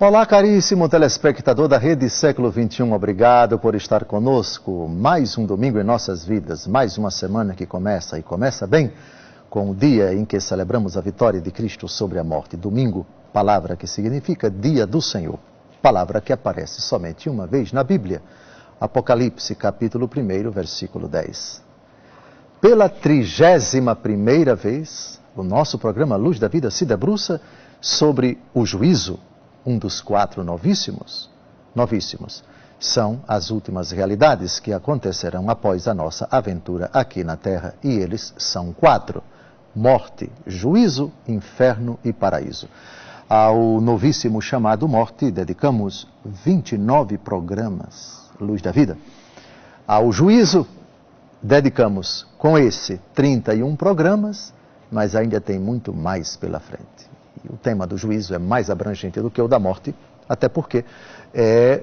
Olá, caríssimo telespectador da Rede Século XXI, obrigado por estar conosco. Mais um domingo em nossas vidas, mais uma semana que começa, e começa bem, com o dia em que celebramos a vitória de Cristo sobre a morte. Domingo, palavra que significa Dia do Senhor, palavra que aparece somente uma vez na Bíblia, Apocalipse, capítulo 1, versículo 10. Pela 31ª vez, o nosso programa Luz da Vida se debruça sobre o juízo. Um dos 4 novíssimos são as últimas realidades que acontecerão após a nossa aventura aqui na Terra. E eles são 4: morte, juízo, inferno e paraíso. Ao novíssimo chamado morte, dedicamos 29 programas, Luz da Vida. Ao juízo, dedicamos com esse 31 programas, mas ainda tem muito mais pela frente. O tema do juízo é mais abrangente do que o da morte, até porque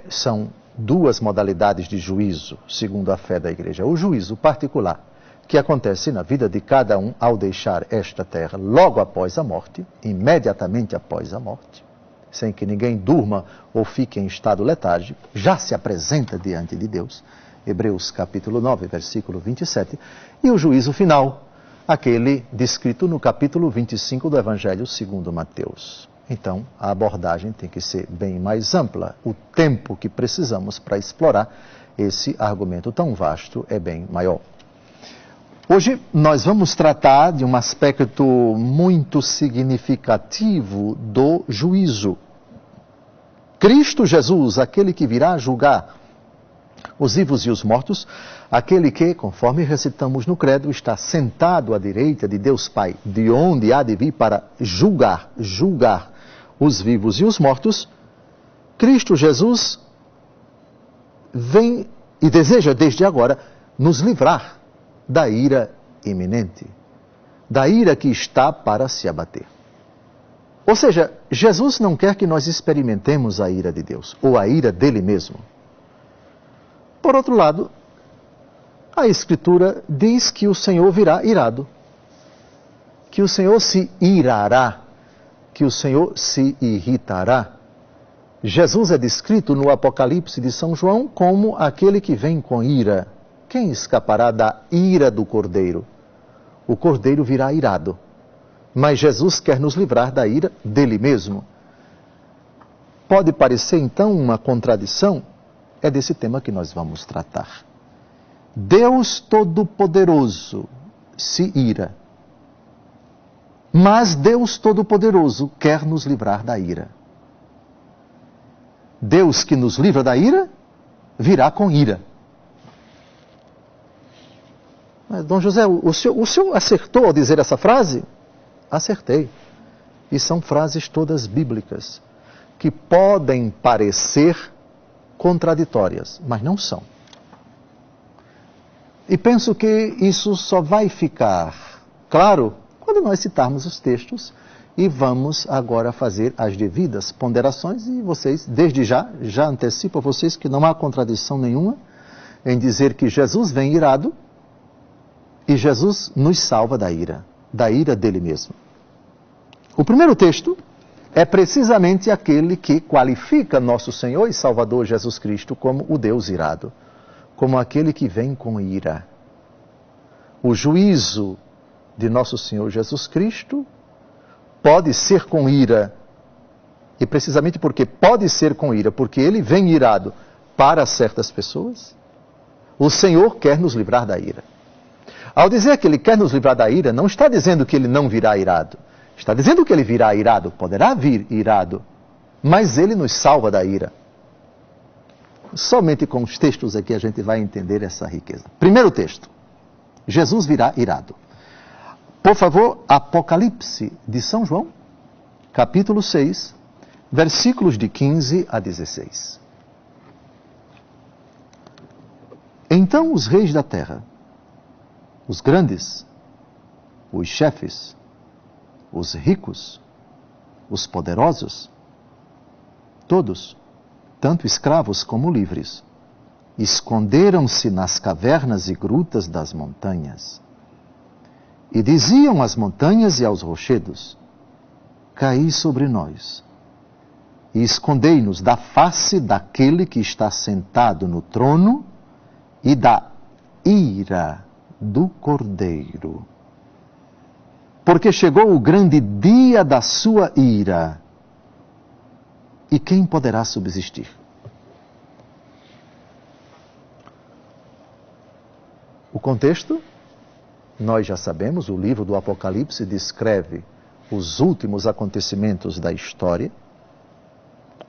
são duas modalidades de juízo, segundo a fé da igreja. O juízo particular, que acontece na vida de cada um ao deixar esta terra logo após a morte, imediatamente após a morte, sem que ninguém durma ou fique em estado letárgico, já se apresenta diante de Deus. Hebreus capítulo 9, versículo 27. E o juízo final, aquele descrito no capítulo 25 do Evangelho segundo Mateus. Então, a abordagem tem que ser bem mais ampla. O tempo que precisamos para explorar esse argumento tão vasto é bem maior. Hoje nós vamos tratar de um aspecto muito significativo do juízo. Cristo Jesus, aquele que virá julgar os vivos e os mortos, aquele que, conforme recitamos no credo, está sentado à direita de Deus Pai, de onde há de vir para julgar os vivos e os mortos. Cristo Jesus vem e deseja desde agora nos livrar da ira iminente, da ira que está para se abater. Ou seja, Jesus não quer que nós experimentemos a ira de Deus, ou a ira dele mesmo. Por outro lado, a Escritura diz que o Senhor virá irado, que o Senhor se irará, que o Senhor se irritará. Jesus é descrito no Apocalipse de São João como aquele que vem com ira. Quem escapará da ira do Cordeiro? O Cordeiro virá irado, mas Jesus quer nos livrar da ira dele mesmo. Pode parecer então uma contradição? É desse tema que nós vamos tratar. Deus Todo-Poderoso se ira, mas Deus Todo-Poderoso quer nos livrar da ira. Deus que nos livra da ira, virá com ira. Mas, Dom José, o senhor acertou ao dizer essa frase? Acertei. E são frases todas bíblicas, que podem parecer contraditórias, mas não são. E penso que isso só vai ficar claro quando nós citarmos os textos, e vamos agora fazer as devidas ponderações. E vocês, desde já antecipo a vocês que não há contradição nenhuma em dizer que Jesus vem irado e Jesus nos salva da ira dele mesmo. O primeiro texto é precisamente aquele que qualifica nosso Senhor e Salvador Jesus Cristo como o Deus irado, como aquele que vem com ira. O juízo de nosso Senhor Jesus Cristo pode ser com ira, e precisamente porque pode ser com ira, porque ele vem irado para certas pessoas, o Senhor quer nos livrar da ira. Ao dizer que ele quer nos livrar da ira, não está dizendo que ele não virá irado. Está dizendo que ele virá irado, poderá vir irado, mas ele nos salva da ira. Somente com os textos aqui a gente vai entender essa riqueza. Primeiro texto, Jesus virá irado. Por favor, Apocalipse de São João, capítulo 6, versículos de 15 a 16. Então os reis da terra, os grandes, os chefes, os ricos, os poderosos, todos, tanto escravos como livres, esconderam-se nas cavernas e grutas das montanhas. E diziam às montanhas e aos rochedos: caí sobre nós, e escondei-nos da face daquele que está sentado no trono e da ira do Cordeiro. Porque chegou o grande dia da sua ira, e quem poderá subsistir? O contexto, nós já sabemos, o livro do Apocalipse descreve os últimos acontecimentos da história.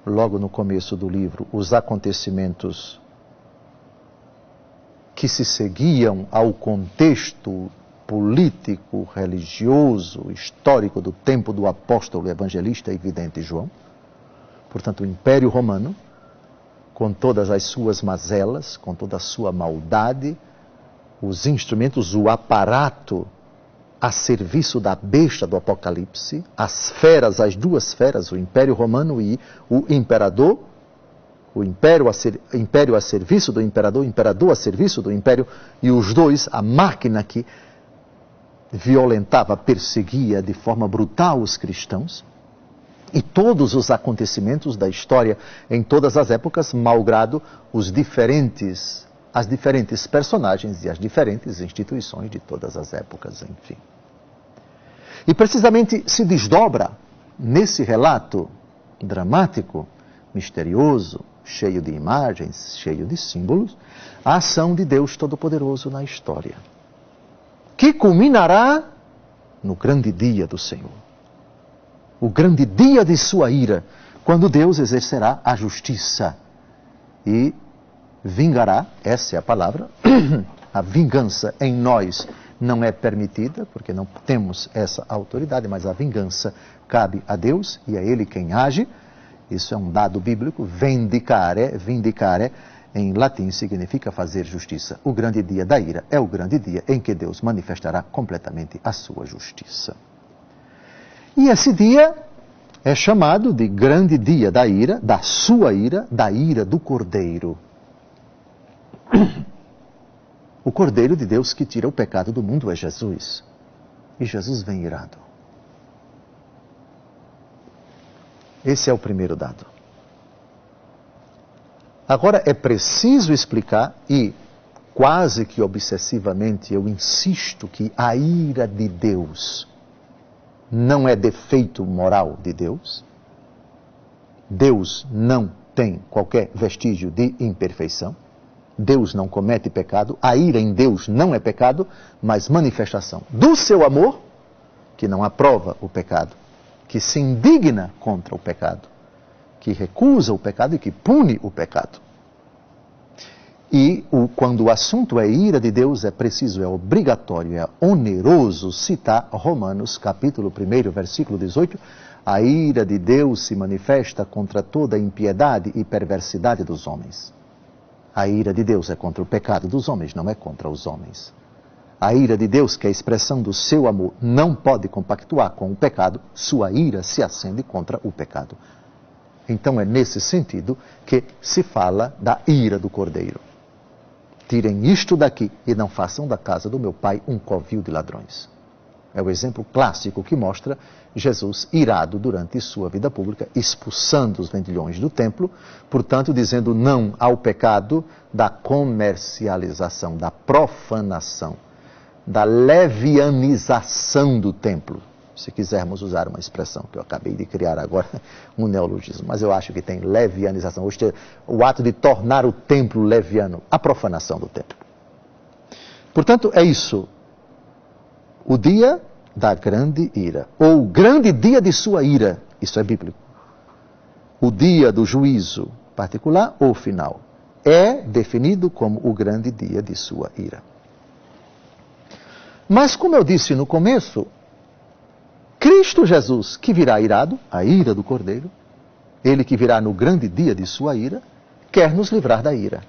Logo no começo do livro, os acontecimentos que se seguiam ao contexto político, religioso, histórico do tempo do apóstolo evangelista e vidente João. Portanto, o Império Romano, com todas as suas mazelas, com toda a sua maldade, os instrumentos, o aparato a serviço da besta do Apocalipse, as feras, as duas feras, o Império Romano e o imperador, o império a serviço do imperador, o imperador a serviço do império, e os dois, a máquina que violentava, perseguia de forma brutal os cristãos, e todos os acontecimentos da história em todas as épocas, malgrado as diferentes personagens e as diferentes instituições de todas as épocas, enfim. E precisamente se desdobra nesse relato dramático, misterioso, cheio de imagens, cheio de símbolos, a ação de Deus Todo-Poderoso na história, que culminará no grande dia do Senhor. O grande dia de sua ira, quando Deus exercerá a justiça e vingará, essa é a palavra, a vingança em nós não é permitida, porque não temos essa autoridade, mas a vingança cabe a Deus e é Ele quem age. Isso é um dado bíblico, vindicare, em latim significa fazer justiça. O grande dia da ira é o grande dia em que Deus manifestará completamente a sua justiça. E esse dia é chamado de grande dia da ira, da sua ira, da ira do Cordeiro. O Cordeiro de Deus que tira o pecado do mundo é Jesus. E Jesus vem irado. Esse é o primeiro dado. Agora é preciso explicar, e quase que obsessivamente eu insisto que a ira de Deus não é defeito moral de Deus. Deus não tem qualquer vestígio de imperfeição. Deus não comete pecado. A ira em Deus não é pecado, mas manifestação do seu amor, que não aprova o pecado, que se indigna contra o pecado, que recusa o pecado e que pune o pecado. E quando o assunto é ira de Deus, é preciso, é obrigatório, é oneroso citar Romanos capítulo 1, versículo 18, a ira de Deus se manifesta contra toda a impiedade e perversidade dos homens. A ira de Deus é contra o pecado dos homens, não é contra os homens. A ira de Deus, que é a expressão do seu amor, não pode compactuar com o pecado, sua ira se acende contra o pecado. Então é nesse sentido que se fala da ira do Cordeiro. Tirem isto daqui e não façam da casa do meu pai um covil de ladrões. É o exemplo clássico que mostra Jesus irado durante sua vida pública, expulsando os vendilhões do templo, portanto dizendo não ao pecado da comercialização, da profanação, da levianização do templo. Se quisermos usar uma expressão que eu acabei de criar agora, um neologismo, mas eu acho que tem levianização. Hoje, o ato de tornar o templo leviano, a profanação do templo. Portanto, é isso. O dia da grande ira, ou o grande dia de sua ira, isso é bíblico. O dia do juízo particular ou final é definido como o grande dia de sua ira. Mas, como eu disse no começo, Cristo Jesus, que virá irado, a ira do Cordeiro, ele que virá no grande dia de sua ira, quer nos livrar da ira.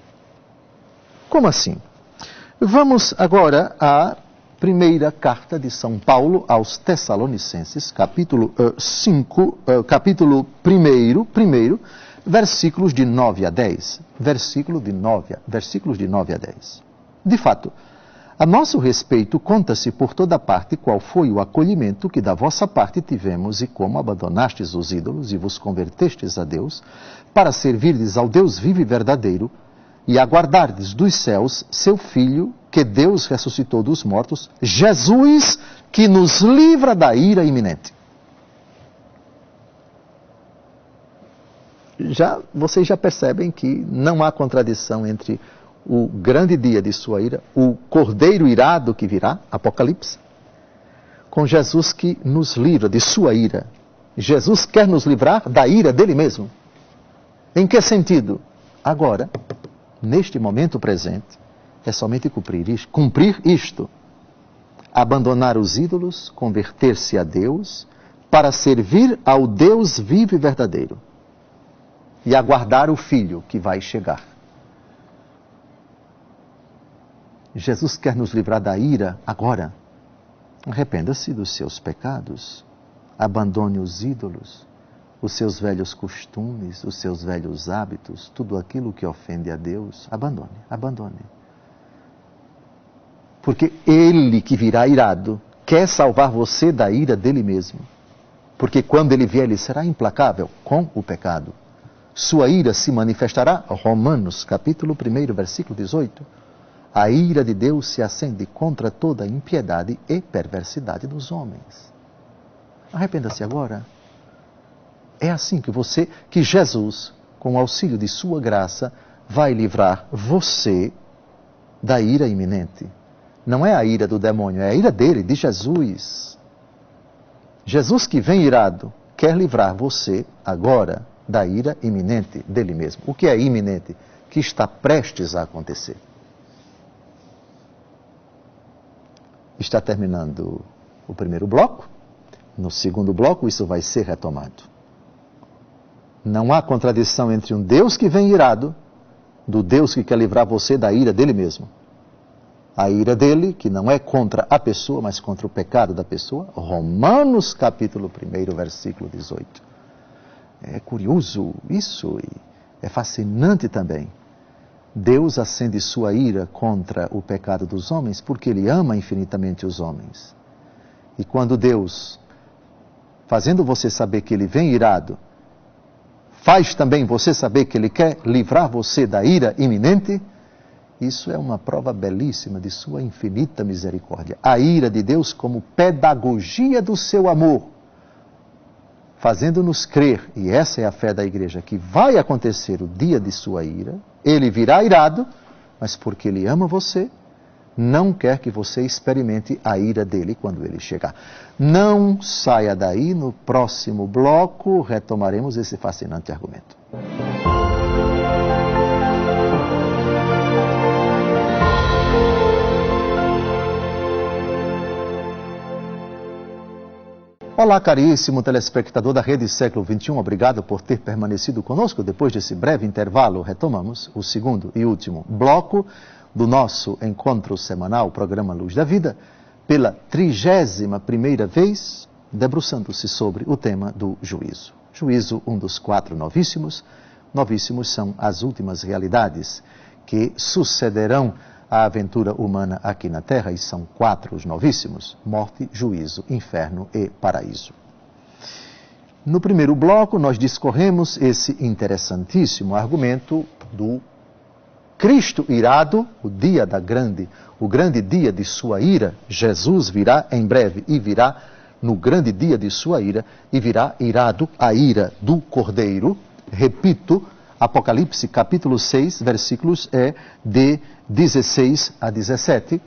Como assim? Vamos agora à primeira carta de São Paulo aos Tessalonicenses, capítulo 5, capítulo 1, versículos de 9 a 10. Versículos de 9 a 10. De fato, A nosso respeito, conta-se por toda parte qual foi o acolhimento que da vossa parte tivemos e como abandonastes os ídolos e vos convertestes a Deus, para servirdes ao Deus vivo e verdadeiro, e aguardardes dos céus seu Filho, que Deus ressuscitou dos mortos, Jesus, que nos livra da ira iminente. Vocês já percebem que não há contradição entre o grande dia de sua ira, o cordeiro irado que virá, Apocalipse, com Jesus que nos livra de sua ira. Jesus quer nos livrar da ira dele mesmo. Em que sentido? Agora, neste momento presente, é somente cumprir isto. Abandonar os ídolos, converter-se a Deus, para servir ao Deus vivo e verdadeiro. E aguardar o Filho que vai chegar. Jesus quer nos livrar da ira agora. Arrependa-se dos seus pecados. Abandone os ídolos, os seus velhos costumes, os seus velhos hábitos, tudo aquilo que ofende a Deus. Abandone. Porque Ele que virá irado quer salvar você da ira dele mesmo. Porque quando Ele vier, Ele será implacável com o pecado. Sua ira se manifestará, Romanos capítulo 1, versículo 18. A ira de Deus se acende contra toda a impiedade e perversidade dos homens. Arrependa-se agora. É assim que Jesus, com o auxílio de sua graça, vai livrar você da ira iminente. Não é a ira do demônio, é a ira dele, de Jesus. Jesus que vem irado, quer livrar você agora da ira iminente dele mesmo. O que é iminente? Que está prestes a acontecer. Está terminando o primeiro bloco. No segundo bloco, isso vai ser retomado. Não há contradição entre um Deus que vem irado, do Deus que quer livrar você da ira dele mesmo. A ira dele, que não é contra a pessoa, mas contra o pecado da pessoa. Romanos capítulo 1, versículo 18. É curioso isso e é fascinante também. Deus acende sua ira contra o pecado dos homens porque Ele ama infinitamente os homens. E quando Deus, fazendo você saber que Ele vem irado, faz também você saber que Ele quer livrar você da ira iminente, isso é uma prova belíssima de sua infinita misericórdia. A ira de Deus como pedagogia do seu amor, fazendo-nos crer, e essa é a fé da igreja, que vai acontecer o dia de sua ira, Ele virá irado, mas porque Ele ama você, não quer que você experimente a ira dele quando Ele chegar. Não saia daí, no próximo bloco retomaremos esse fascinante argumento. Olá, caríssimo telespectador da Rede Século XXI, obrigado por ter permanecido conosco. Depois desse breve intervalo, retomamos o segundo e último bloco do nosso encontro semanal, programa Luz da Vida, pela 31ª vez, debruçando-se sobre o tema do juízo. Juízo, um dos 4 novíssimos. Novíssimos são as últimas realidades que sucederão a aventura humana aqui na Terra, e são 4 os novíssimos: morte, juízo, inferno e paraíso. No primeiro bloco, nós discorremos esse interessantíssimo argumento do Cristo irado, o grande dia de sua ira. Jesus virá em breve e virá no grande dia de sua ira, e virá irado a ira do Cordeiro. Repito, Apocalipse capítulo 6, versículos de 16 a 17.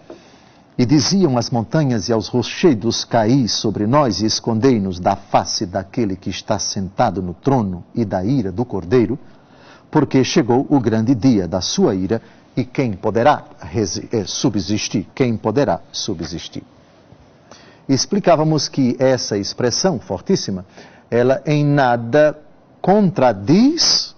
E diziam as montanhas e aos rochedos: caí sobre nós e escondei-nos da face daquele que está sentado no trono e da ira do Cordeiro, porque chegou o grande dia da sua ira, e quem poderá subsistir? Quem poderá subsistir? Explicávamos que essa expressão fortíssima, ela em nada contradiz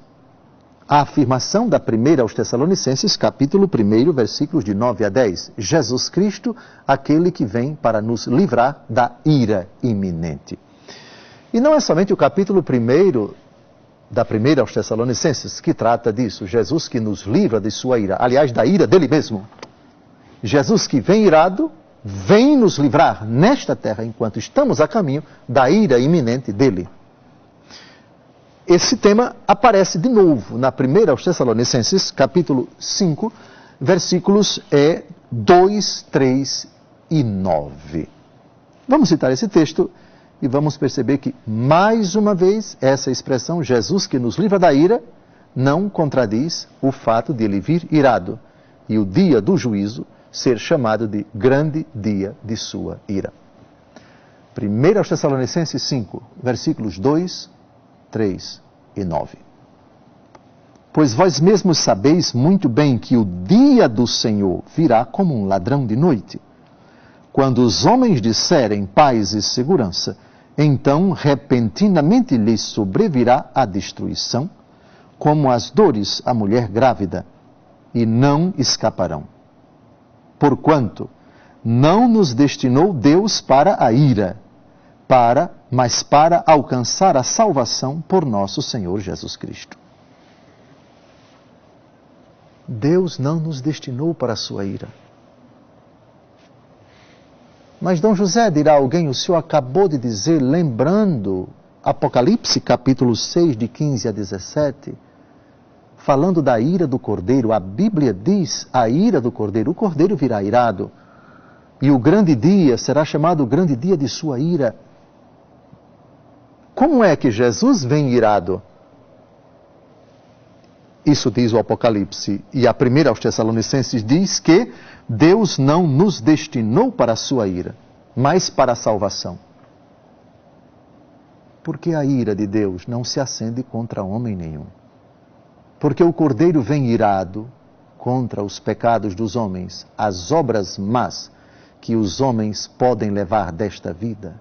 a afirmação da primeira aos Tessalonicenses, capítulo 1, versículos de 9 a 10. Jesus Cristo, aquele que vem para nos livrar da ira iminente. E não é somente o capítulo 1 da primeira aos Tessalonicenses que trata disso. Jesus que nos livra de sua ira, aliás, da ira dele mesmo. Jesus que vem irado, vem nos livrar nesta terra, enquanto estamos a caminho da ira iminente dele. Esse tema aparece de novo na 1 aos Tessalonicenses, capítulo 5, versículos 2, 3 e 9. Vamos citar esse texto e vamos perceber que, mais uma vez, essa expressão, Jesus que nos livra da ira, não contradiz o fato de ele vir irado e o dia do juízo ser chamado de grande dia de sua ira. 1 aos Tessalonicenses 5, versículos 2, 3 e 9. Pois vós mesmos sabeis muito bem que o dia do Senhor virá como um ladrão de noite. Quando os homens disserem paz e segurança, então repentinamente lhes sobrevirá a destruição, como as dores à mulher grávida, e não escaparão. Porquanto não nos destinou Deus para a ira, mas para alcançar a salvação por nosso Senhor Jesus Cristo. Deus não nos destinou para a sua ira. Mas, Dom José, dirá alguém, o senhor acabou de dizer, lembrando Apocalipse, capítulo 6, de 15 a 17, falando da ira do Cordeiro. A Bíblia diz a ira do Cordeiro. O Cordeiro virá irado. E o grande dia será chamado o grande dia de sua ira. Como é que Jesus vem irado? Isso diz o Apocalipse. E a 1 aos Tessalonicenses diz que Deus não nos destinou para a sua ira, mas para a salvação. Porque a ira de Deus não se acende contra homem nenhum. Porque o Cordeiro vem irado contra os pecados dos homens, as obras más que os homens podem levar desta vida.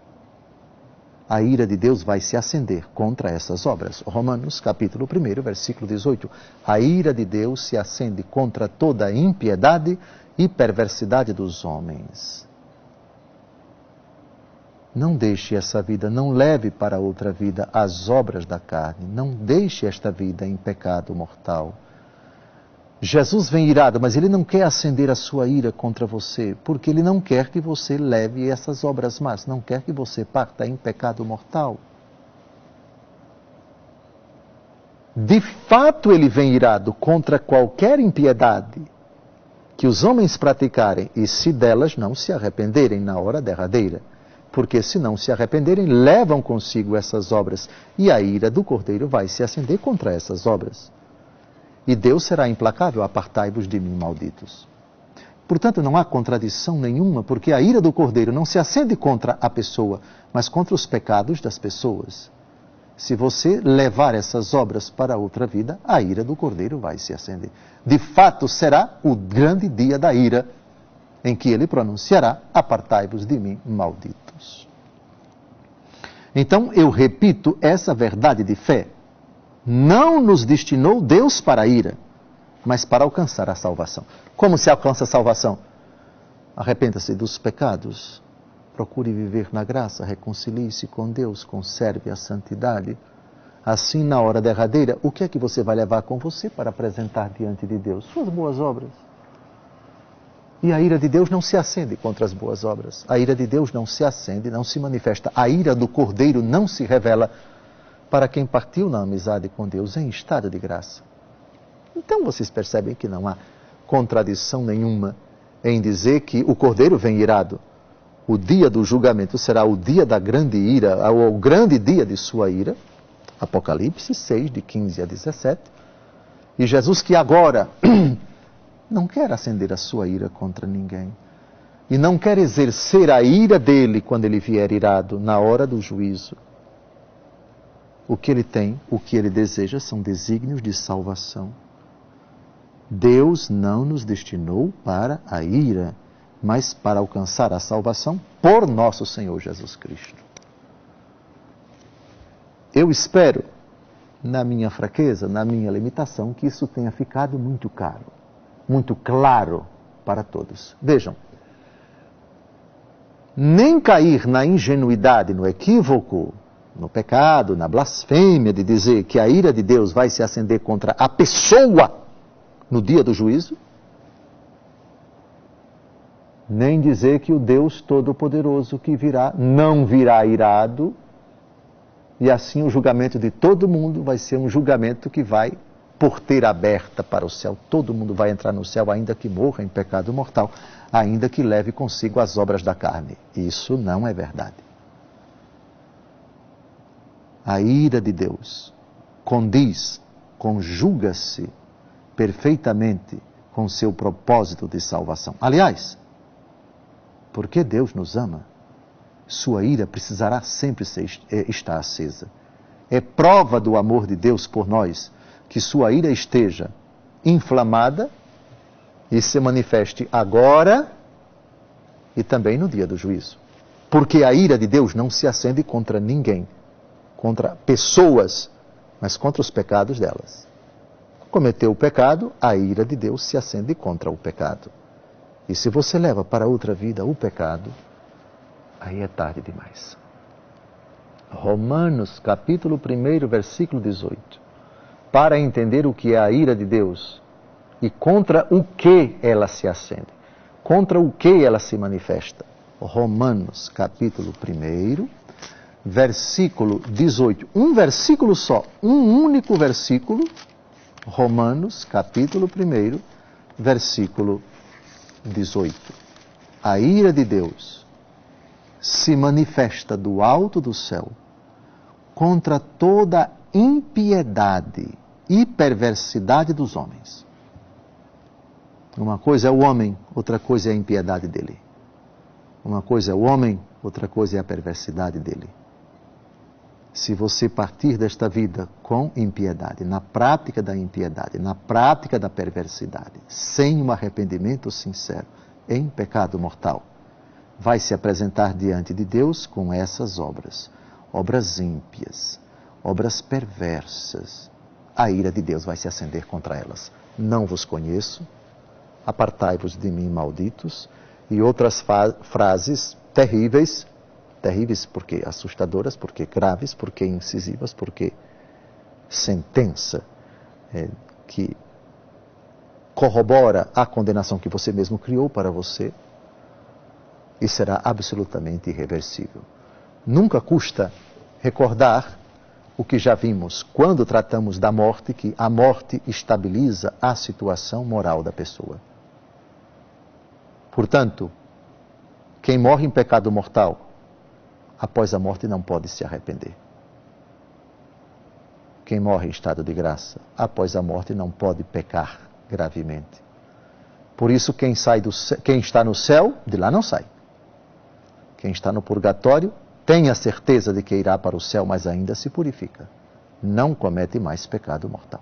A ira de Deus vai se acender contra essas obras. Romanos, capítulo 1, versículo 18. A ira de Deus se acende contra toda a impiedade e perversidade dos homens. Não deixe essa vida, não leve para outra vida as obras da carne. Não deixe esta vida em pecado mortal. Jesus vem irado, mas ele não quer acender a sua ira contra você, porque ele não quer que você leve essas obras más, não quer que você parta em pecado mortal. De fato, ele vem irado contra qualquer impiedade que os homens praticarem, e se delas não se arrependerem na hora derradeira. Porque se não se arrependerem, levam consigo essas obras, e a ira do Cordeiro vai se acender contra essas obras. E Deus será implacável, apartai-vos de mim, malditos. Portanto, não há contradição nenhuma, porque a ira do Cordeiro não se acende contra a pessoa, mas contra os pecados das pessoas. Se você levar essas obras para outra vida, a ira do Cordeiro vai se acender. De fato, será o grande dia da ira, em que ele pronunciará, apartai-vos de mim, malditos. Então, eu repito essa verdade de fé. Não nos destinou Deus para a ira, mas para alcançar a salvação. Como se alcança a salvação? Arrependa-se dos pecados, procure viver na graça, reconcilie-se com Deus, conserve a santidade. Assim, na hora derradeira, o que é que você vai levar com você para apresentar diante de Deus? Suas boas obras. E a ira de Deus não se acende contra as boas obras. A ira de Deus não se acende, não se manifesta. A ira do Cordeiro não se revela para quem partiu na amizade com Deus em estado de graça. Então vocês percebem que não há contradição nenhuma em dizer que o Cordeiro vem irado. O dia do julgamento será o dia da grande ira, ou o grande dia de sua ira. Apocalipse 6, de 15 a 17. E Jesus que agora não quer acender a sua ira contra ninguém. E não quer exercer a ira dele quando ele vier irado, na hora do juízo. O que ele tem, o que ele deseja, são desígnios de salvação. Deus não nos destinou para a ira, mas para alcançar a salvação por nosso Senhor Jesus Cristo. Eu espero, na minha fraqueza, na minha limitação, que isso tenha ficado muito claro para todos. Vejam, nem cair na ingenuidade, no equívoco, no pecado, na blasfêmia de dizer que a ira de Deus vai se acender contra a pessoa no dia do juízo, nem dizer que o Deus Todo-Poderoso que virá, não virá irado, e assim o julgamento de todo mundo vai ser um julgamento que vai porteira aberta para o céu. Todo mundo vai entrar no céu, ainda que morra em pecado mortal, ainda que leve consigo as obras da carne. Isso não é verdade. A ira de Deus conjuga-se perfeitamente com seu propósito de salvação. Aliás, porque Deus nos ama, sua ira precisará sempre estar acesa. É prova do amor de Deus por nós que sua ira esteja inflamada e se manifeste agora e também no dia do juízo. Porque a ira de Deus não se acende contra ninguém, contra pessoas, mas contra os pecados delas. Cometeu o pecado, a ira de Deus se acende contra o pecado. E se você leva para outra vida o pecado, aí é tarde demais. Romanos, capítulo 1, versículo 18. Para entender o que é a ira de Deus e contra o que ela se acende, contra o que ela se manifesta. Romanos, capítulo 1, versículo 18. Um versículo só, um único versículo. Romanos, capítulo 1, versículo 18. A ira de Deus se manifesta do alto do céu contra toda impiedade e perversidade dos homens. Uma coisa é o homem, outra coisa é a impiedade dele. Uma coisa é o homem, outra coisa é a perversidade dele. Se você partir desta vida com impiedade, na prática da impiedade, na prática da perversidade, sem um arrependimento sincero, em pecado mortal, vai se apresentar diante de Deus com essas obras. Obras ímpias, obras perversas. A ira de Deus vai se acender contra elas. Não vos conheço, apartai-vos de mim, malditos, e outras frases terríveis, terríveis porque assustadoras, porque graves, porque incisivas, porque sentença que corrobora a condenação que você mesmo criou para você e será absolutamente irreversível. Nunca custa recordar o que já vimos quando tratamos da morte, que a morte estabiliza a situação moral da pessoa. Portanto, quem morre em pecado mortal, após a morte não pode se arrepender. Quem morre em estado de graça, após a morte não pode pecar gravemente. Por isso, quem está no céu, de lá não sai. Quem está no purgatório, tem a certeza de que irá para o céu, mas ainda se purifica. Não comete mais pecado mortal.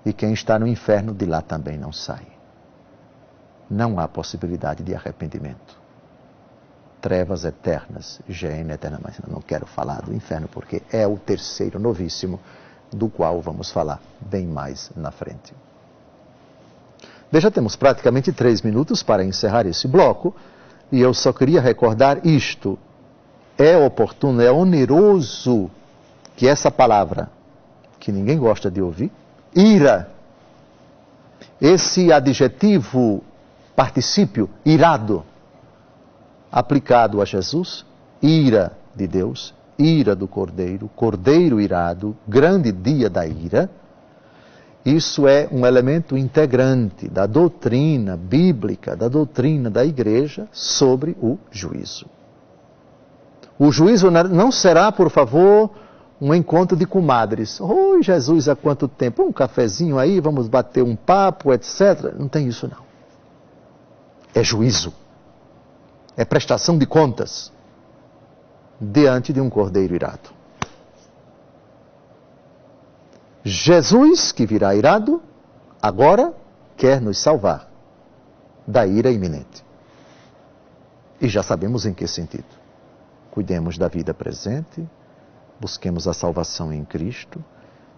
E quem está no inferno, de lá também não sai. Não há possibilidade de arrependimento. Trevas eternas, gênero eterna, mas eu não quero falar do inferno, porque é o terceiro novíssimo, do qual vamos falar bem mais na frente. Veja, temos praticamente 3 minutos para encerrar esse bloco, e eu só queria recordar isto. É oportuno, é oneroso que essa palavra, que ninguém gosta de ouvir, ira, esse adjetivo, particípio, irado, aplicado a Jesus, ira de Deus, ira do Cordeiro, Cordeiro irado, grande dia da ira. Isso é um elemento integrante da doutrina bíblica, da doutrina da igreja sobre o juízo. O juízo não será, por favor, um encontro de comadres. Oi, Jesus, há quanto tempo? Um cafezinho aí, vamos bater um papo, etc. Não tem isso, não. É juízo. É prestação de contas diante de um cordeiro irado. Jesus, que virá irado, agora quer nos salvar da ira iminente. E já sabemos em que sentido. Cuidemos da vida presente, busquemos a salvação em Cristo,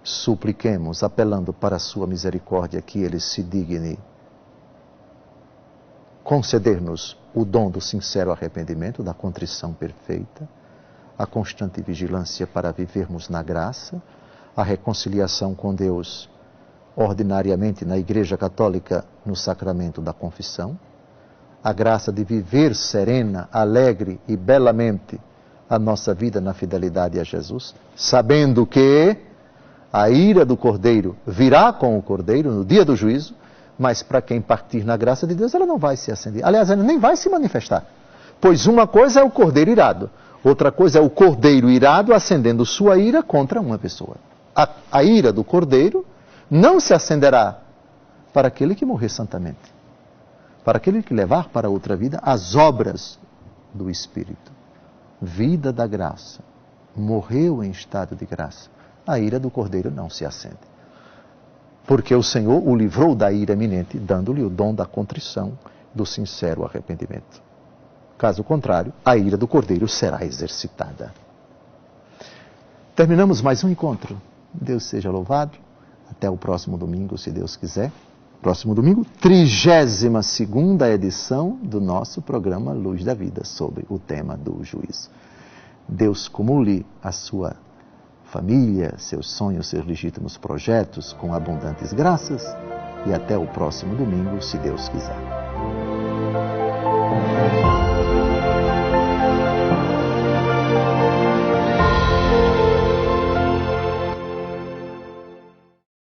supliquemos, apelando para a sua misericórdia, que Ele se digne conceder-nos o dom do sincero arrependimento, da contrição perfeita, a constante vigilância para vivermos na graça, a reconciliação com Deus, ordinariamente na Igreja Católica, no sacramento da confissão, a graça de viver serena, alegre e belamente a nossa vida na fidelidade a Jesus, sabendo que a ira do Cordeiro virá com o Cordeiro no dia do juízo, mas para quem partir na graça de Deus, ela não vai se acender. Aliás, ela nem vai se manifestar. Pois uma coisa é o Cordeiro irado, outra coisa é o Cordeiro irado acendendo sua ira contra uma pessoa. A ira do Cordeiro não se acenderá para aquele que morrer santamente, para aquele que levar para outra vida as obras do Espírito. Vida da graça, morreu em estado de graça. A ira do Cordeiro não se acende. Porque o Senhor o livrou da ira iminente, dando-lhe o dom da contrição, do sincero arrependimento. Caso contrário, a ira do Cordeiro será exercitada. Terminamos mais um encontro. Deus seja louvado. Até o próximo domingo, se Deus quiser. Próximo domingo, 32ª edição do nosso programa Luz da Vida, sobre o tema do juízo. Deus comule a sua família, seus sonhos, seus legítimos projetos com abundantes graças e até o próximo domingo, se Deus quiser.